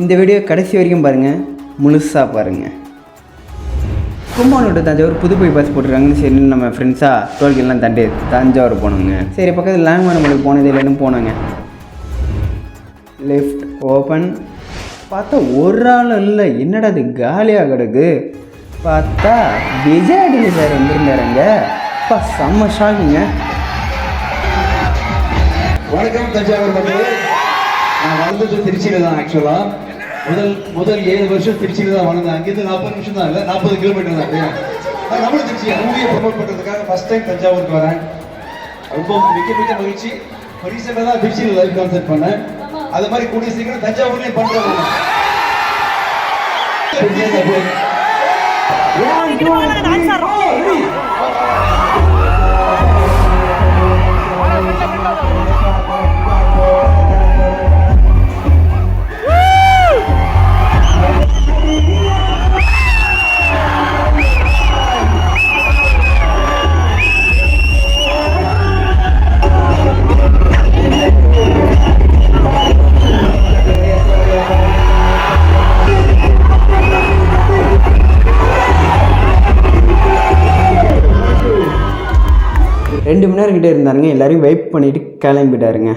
இந்த வீடியோ கடைசி வரைக்கும் பாருங்கள், முழுசாக பாருங்கள். கும்பகோணம் டு தஞ்சாவூர் புதுப்பை பஸ் போட்டிருக்காங்கன்னு சரி நம்ம ஃப்ரெண்ட்ஸாக டோல்கேட்லாம் தாண்டி தஞ்சாவூர் போனோங்க. சரி பக்கத்தில் லேண்ட்மார்க் போனது இல்லைன்னு போனாங்க. லெஃப்ட் ஓப்பன் பார்த்தா ஒரு ஆள் இல்லை, என்னடா அது காலியாக கிடக்கு. பார்த்தா விஜய் சார் வந்துருந்தாருங்க. அப்பா செம்ம ஷாக்குங்க. வணக்கம் தஞ்சாவூர் மக்களே. நான் வளர்ந்தது திருச்சியில் தான். ஆக்சுவலாக முதல் 7 வருஷம் திருச்சியில் தான் வளர்ந்தேன். அங்கேருந்து 40 நிமிஷம் தான் இல்லை, 40 கிலோமீட்டர் தான். நம்மளும் திருச்சி மூவியை ப்ரொமோட் பண்ணுறதுக்காக ஃபர்ஸ்ட் டைம் தஞ்சாவூருக்கு வரேன். ரொம்ப மிக மகிழ்ச்சி. ரீசெண்டாக தான் திருச்சியில் லைவ் கான்சர்ட் பண்ணேன். அது மாதிரி கூடிய சீக்கிரம் தஞ்சாவூர்லேயும் பண்ணுறேன். ரெண்டு மணி நேரம் கிட்டே இருந்தாருங்க. எல்லாரையும் வெயிட் பண்ணிவிட்டு கிளம்பிட்டாருங்க.